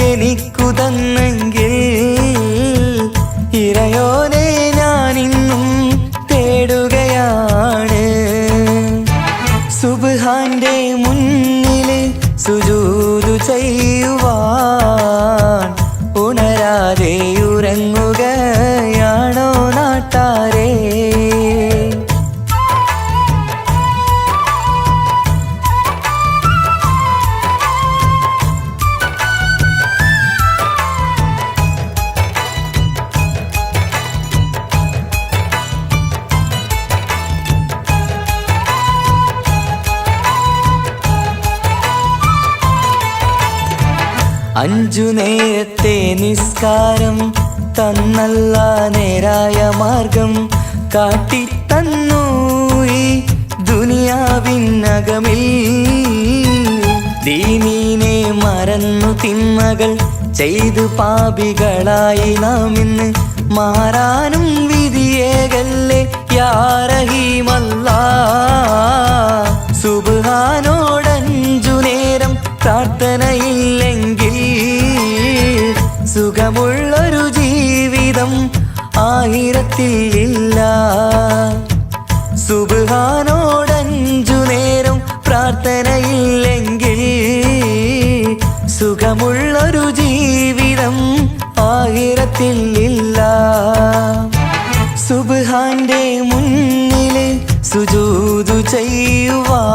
എനിക്കു തന്നെങ്കിൽ ഇറയോനെ ഞാനിന്നും തേടുകയാണ് സുബ്ഹാന്റെ മുന്നില് സുജൂദു ചെയ്യുവാൻ ഉണരാതെ ഉറങ്ങുകയാണോ നാട്ടാരേ അഞ്ചു നേരത്തെ നിസ്കാരം തന്നല്ല നേരായ മാർഗം കാട്ടിത്തന്നു ഈ ദുനിയാവിൻ വിനകമിൽ ദീനീനെ മറന്നു തിന്മകൾ ചെയ്തു പാപികളായി നാം ഇന്ന് മാറാനും വിധിയേകല്ലേ യാ റഹീമല്ലാ. സുബ്ഹാനോടഞ്ചു നേരം പ്രാർത്ഥനയില്ലെങ്കിൽ സുഖമുള്ളൊരു ജീവിതം ആയിരത്തിൽ ഇല്ല. സുബ്ഹാനോടഞ്ചു നേരം പ്രാർത്ഥനയില്ലെങ്കിൽ സുഖമുള്ളൊരു ജീവിതം ആയിരത്തിൽ ഇല്ല. സുബ്ഹാന്റെ മുന്നില് സുജൂദു ചെയ്യുവാൻ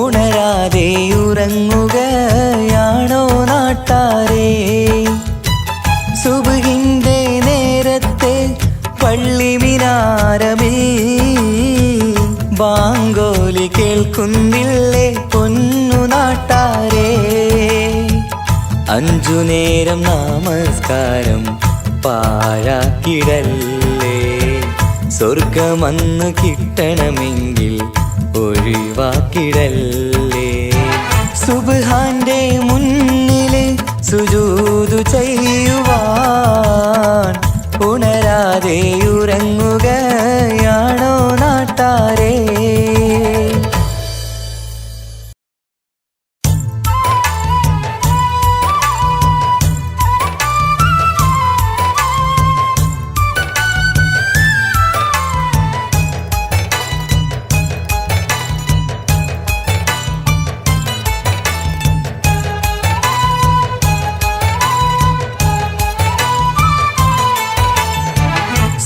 ഉണരാതെ ഉറങ്ങുകയാണോ നാട്ടാരേ? സുബ്ഹിന്റെ നേരത്തെ പള്ളി മിനാരമിൽ ബാങ്കോലി കേൾക്കുന്നില്ലേ പൊന്നു നാട്ടാരേ? 5 നേരം നമസ്കാരം പാഴാക്കിടല്ലേ. സ്വർഗമന്ന് കിട്ടണമെങ്കിൽ ഒഴിവാക്കിടല്ലേ. സുബ്ഹാന്റെ മുന്നില് സുജൂദു ചെയ്യുവാൻ ഉണരാതെ ഉറങ്ങുകയാണോ നാട്ടാരേ?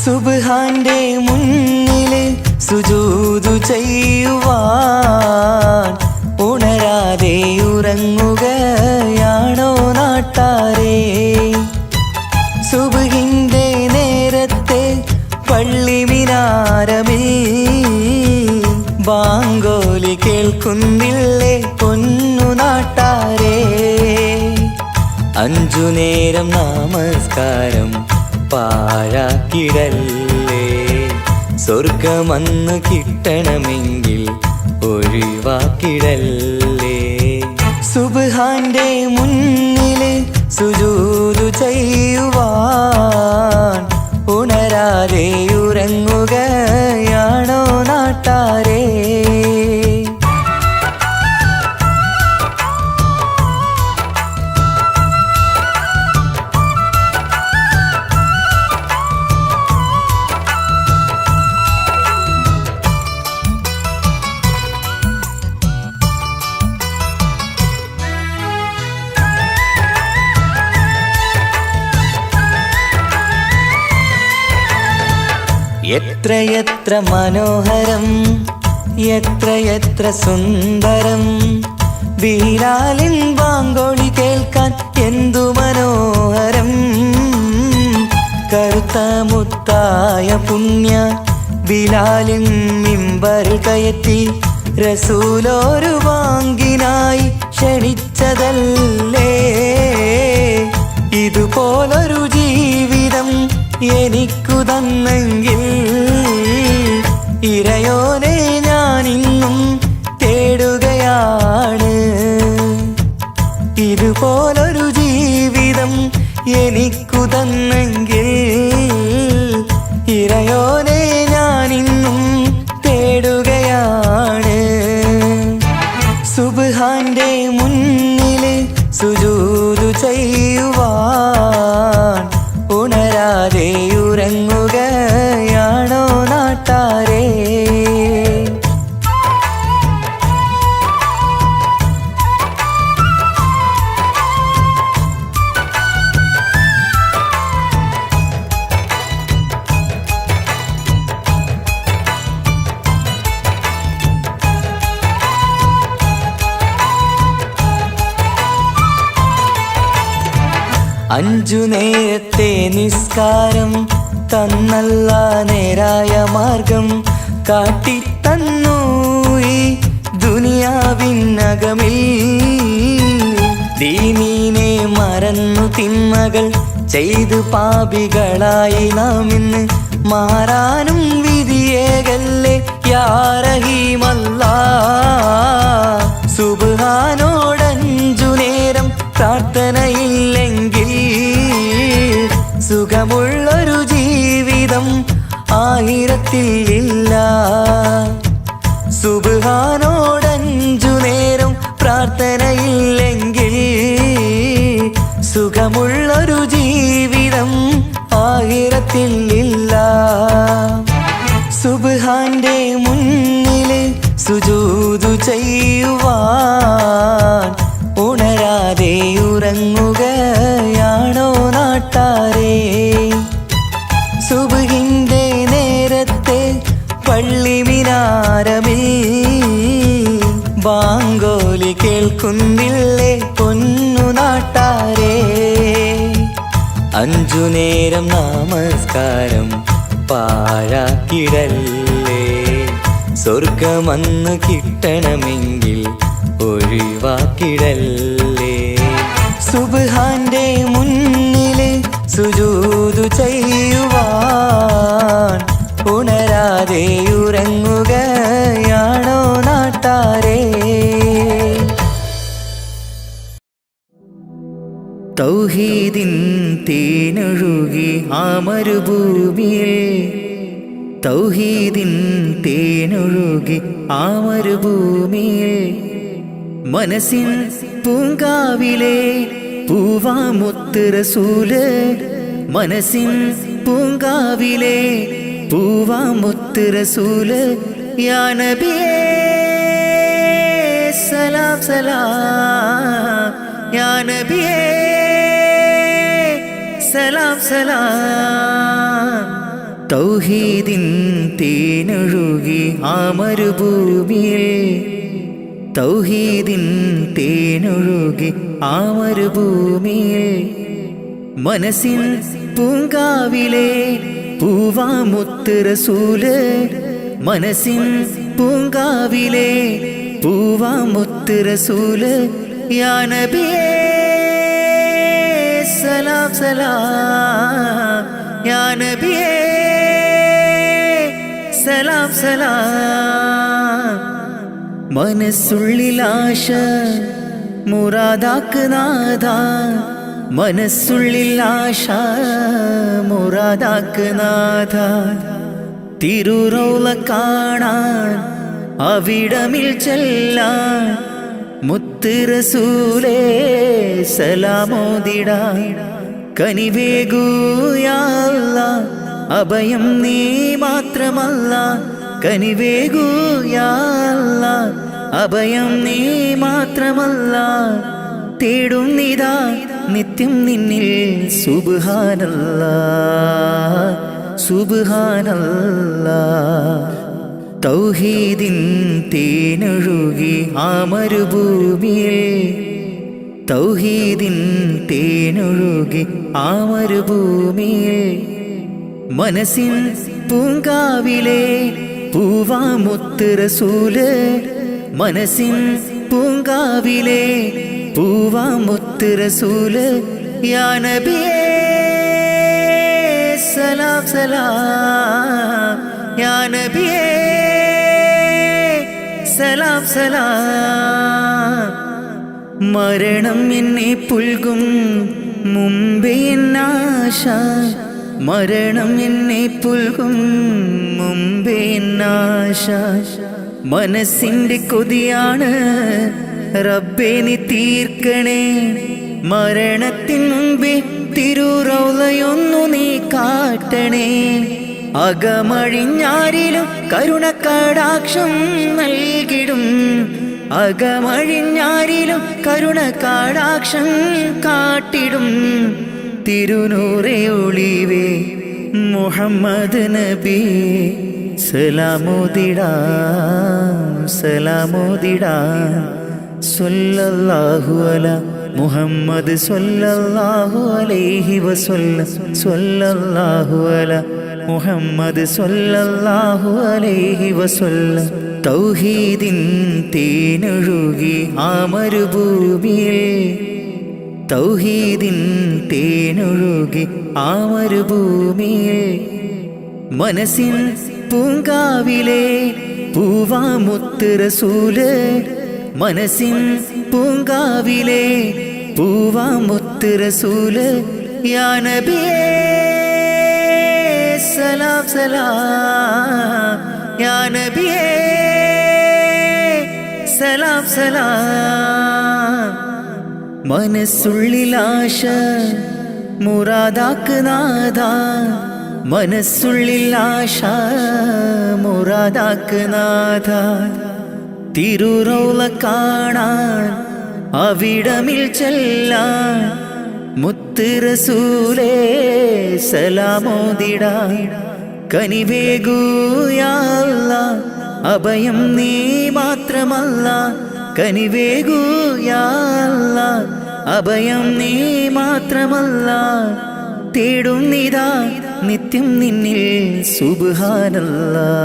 സുബ്ഹാന്റെ മുന്നില് സുജൂദു ചെയ്യുവാൻ ഉണരാതെ ഉറങ്ങുകയാണോ നാട്ടാരേ? സുബ്ഹിന്റെ നേരത്തെ പള്ളി മിനാരമിൽ ബാങ്കോലി കേൾക്കുന്നില്ലേ പൊന്നു നാട്ടാരേ? 5 നേരം നമസ്കാരം പാഴാക്കിടല്ലേ. സ്വർഗമന്ന് കിട്ടണമെങ്കിൽ ഒഴിവാക്കിടല്ലേ. സുബ്ഹാന്റെ മുന്നില് സുജൂദു ചെയ്യുവാൻ ഉണരാതെ ഉറങ്ങുകയാണോ നാട്ടാരേ? എത്രയെത്ര മനോഹരം എത്രയെത്ര സുന്ദരം ബിലാലിൻ ബാങ്കോളി കേൾക്കാൻ എന്തു മനോഹരം. കറുത്ത മുത്തായ പുണ്യ ബിലാലിൻ മിമ്പറിൽ കയറ്റി റസൂലൊരു ബാങ്കിനായി ക്ഷണിച്ചതല്ലേ. ഇതുപോലൊരു ജീവിതം എനിക്കു തന്നെങ്കിൽ ഇറയോനെ ഞാനിന്നും തേടുകയാണ്. ഇതുപോലൊരു ജീവിതം എനിക്കു തന്നെങ്കിൽ ഇറയോനെ ഞാനിന്നും തേടുകയാണ്. സുബ്ഹാന്റെ മുന്നില് സുജൂദു ചെയ്യുവാൻ ഉണരാതെ ഉറങ്ങുകയാണോ നാട്ടാരേ? അഞ്ചു നേരത്തെ നിസ്കാരം തന്നല്ല നേരായ മാർഗം കാട്ടിത്തന്നു ഈ ദുനിയാവിനകമിൽ. ദീനീനെ മറന്നു തിന്മകൾ ചെയ്തു പാപികളായി നാം ഇന്ന് മാറാനും വിധിയേകല്ലേ യാ റഹീമല്ലാ. സുബ്ഹാനോടഞ്ചു നേരം പ്രാർത്ഥനയില്ലെങ്കിൽ സുഖമുള്ളൊരു ജീവിതം ആയിരത്തിൽ ഇല്ല. സുബ്ഹാനോടഞ്ചു നേരം പ്രാർത്ഥനയില്ലെങ്കിൽ സുഖമുള്ളൊരു ജീവിതം ആയിരത്തിൽ ഇല്ല. സുബ്ഹാന്റെ മുന്നില് സുജൂദു ചെയ്യുവാൻ ഉണരാതെ ഉറങ്ങുകയാണോ നാട്ടാരേ? സുബ്ഹിന്റെ നേരത്തെ പള്ളി മിനാരമിൽ ബാങ്കോലി കേൾക്കുന്നില്ലേ പൊന്നു നാട്ടാരേ? 5 നേരം നമസ്കാരം പാഴാക്കിടല്ലേ. സ്വർഗമന്ന് കിട്ടണമെങ്കിൽ ഒഴിവാക്കിടല്ലേ. സുബ്ഹാന്റെ മുന്നില് സുജൂദു ചെയ്യുവാൻ ഉണരാതെ ഉറങ്ങുകയാണോ നാട്ടാരേ? തൗഹീദിൻ തേനൊഴുകി ആ മരുഭൂമിയിൽ, തൗഹീദിൻ തേനൊഴുകി ആ മരുഭൂമിയിൽ, മനസ്സിൻ പൂങ്കാവിലെ പൂവാമുത്ത് റസൂല്, മനസ്സിൻ പൂങ്കാവിലെ പൂവാമുത്ത് റസൂല്. യാ നബിയേ സലാം സലാം, യാ നബിയേ സലാം സലാം. തൗഹീദിൻ തേനൊഴുകി ആ മരുഭൂമിയിൽ, തൗഹീദിൻ തേനൊഴുകി ആ മരുഭൂമിയിൽ, മനസ്സിൻ പൂങ്കാവിലെ പൂവാമുത്ത് റസൂല്, മനസ്സിൻ പൂങ്കാവിലെ പൂവാമുത്ത് റസൂല്. യാ നബിയേ സലാം സലാം, യാ നബിയേ സലാം സലാം. മനസ്സുള്ളിലാശ മുറാദാക്ക് നാഥ, മനസ്സുള്ളിലാശ മുറാദാക്ക് നാഥ. തിരുറൗള കാണാൻ അവിടമിൽ ചെല്ലാൻ മുത്ത് റസൂലേ സലാമോദിടാൻ. കനിവേകൂ യാ അല്ലാഹ്, അഭയം നീ മാത്രമല്ല. കനിവേകൂ യാ അല്ലാഹ്, അഭയം നീ മാത്രമല്ല. തേടുന്നിതാ നിത്യം നിന്നിൽ സുബ്ഹാനല്ലാഹ് സുബ്ഹാനല്ലാഹ്. തൗഹീദിൻ തേനൊഴുകി ആ മരുഭൂമിയിൽ, തൗഹീദിൻ തേനൊഴുകി ആ മരുഭൂമിയിൽ, മനസ്സിൻ പൂങ്കാവിലെ പൂവാമുത്ത് റസൂല്, മനസ്സിൻ പൂങ്കാവിലെ പൂവാമുത്ത് റസൂല്. യാ നബിയേ സലാം സലാം, യാ നബിയേ സലാം സലാം. മരണം എന്നെ പുൽകും മുമ്പേ എന്നാശ, മരണം എന്നെ പുൽകും മുമ്പേ എന്നാശ. മനസ്സിൻ്റെ കൊതിയാണ് റബ്ബേ നീ തീർക്കണേ. മരണത്തിൻ മുമ്പേ തിരുറൗളയൊന്നു നീ കാട്ടണേ. അകമഴിഞ്ഞാരിലും കരുണക്കടാക്ഷം നൽകിടും, അകമഴിഞ്ഞാരിലും കരുണക്കടാക്ഷം കാട്ടിടും. തിരുനൂറേ ഒളിവേ മുഹമ്മദ് നബി സലാമോദിടാം സലാമോദിടാം. സ്വല്ലല്ലാഹു അലാ മുഹമ്മദ് സ്വല്ലല്ലാഹു അലൈഹി വസല്ലം, സ്വല്ലല്ലാഹു അലാ മുഹമ്മദ് സ്വല്ലല്ലാഹു അലൈഹി വസല്ലം. തൗഹീദിൻ തേനൊഴുകി ആ മരുഭൂമിയിൽ, തൗഹീദിൻ തേനൊഴുകി ആ മരുഭൂമിയിൽ, മനസ്സിൻ പൂങ്കാവിലെ പൂവാമുത്ത് റസൂല്, മനസ്സിൻ പൂങ്കാവിലെ പൂവാമുത്ത് റസൂല്. യാ നബിയേ സലാം സലാം, യാ നബിയേ സലാം സലാം. മനസ്സുള്ളിലാശ മുറാദാക്ക് നാഥ, മനസ്സുള്ളിലാശ മുറാദാക്ക് നാഥ. തിരുറൗള കാണാൻ അവിടമിൽ ചെല്ലാൻ മുത്ത് റസൂലേ സലാമോദിടാൻ. കനിവേകൂ യാ അല്ലാഹ്, അഭയം നീ മാത്രമല്ല. കനിവേകൂ യാ അല്ലാഹ്, അഭയം നീ മാത്രമല്ല. തേടുന്നിതാ നിത്യം നിന്നിൽ സുബ്ഹാനല്ലാഹ്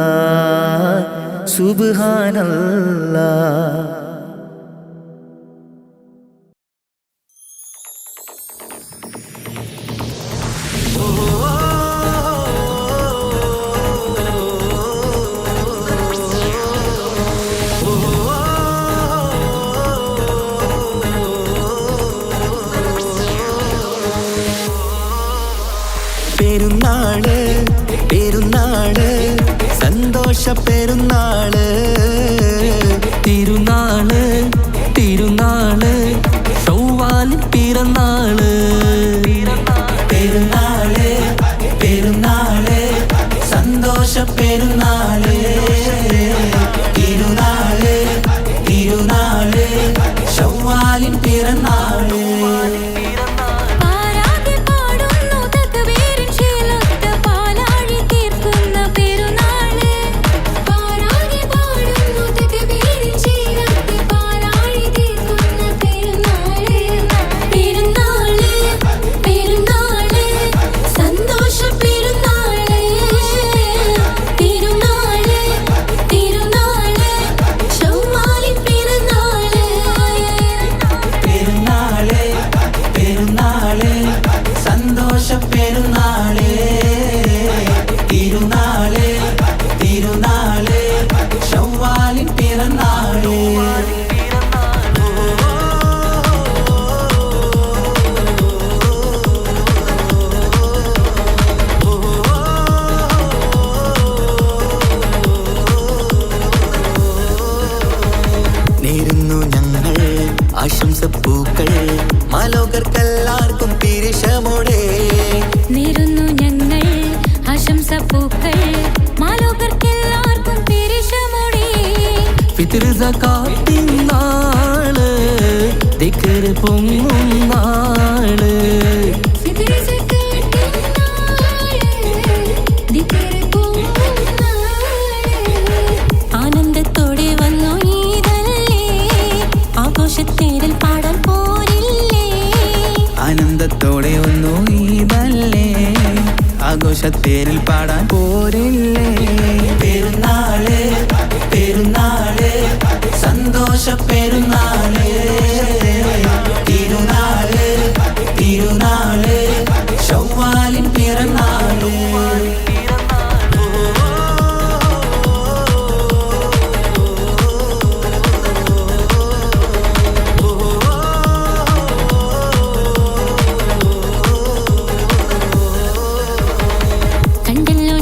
സുബ്ഹാനല്ലാഹ്. പെരുന്നാള് പെരുന്നാള് സന്തോഷ പെരുന്നാള്, തിരുനാള് തിരുനാള് ചൊവ്വാലിൻ പിറന്നാള്. പെരുന്നാള് പെരുന്നാള് സന്തോഷ പെരുന്നാള്, തിരുനാള് തിരുനാള് ചൊവ്വാലിൻ പിറന്നാള്. ആശംസപ്പൂക്കൾ മാലോകർക്കെല്ലാവർക്കും പിരിശമോടെ നേരുന്നു ഞങ്ങൾ ആശംസപ്പൂക്കൾ മാലോകർക്കെല്ലാവർക്കും പിരിശമോടെ. ഫിത്ർ സകാത്തിൻ നാള്, ദിക്ർ പൊങ്ങും നാള്, ആനന്ദത്തോടെ വന്നു ഈദല്ലേ, ആഘോഷത്തേരിൽ പാടാൻ പോരില്ലേ. ആനന്ദത്തോടെ ഒന്നു ഈദല്ലേ, ആഘോഷത്തേരിൽ പാടാൻ പോരില്ലേ. പെരുന്നാള് പെരുന്നാള് സന്തോഷ പെരുന്നാള്, തിരുനാള് തിരുനാള് ചൊവ്വാലിൻ പിറന്നാള്. കണ്ടല്ലോ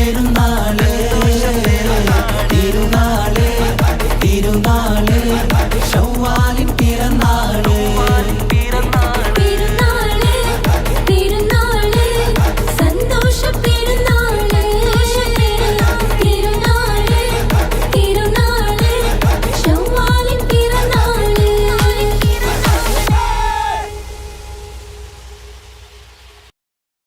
പെരുന്നാള്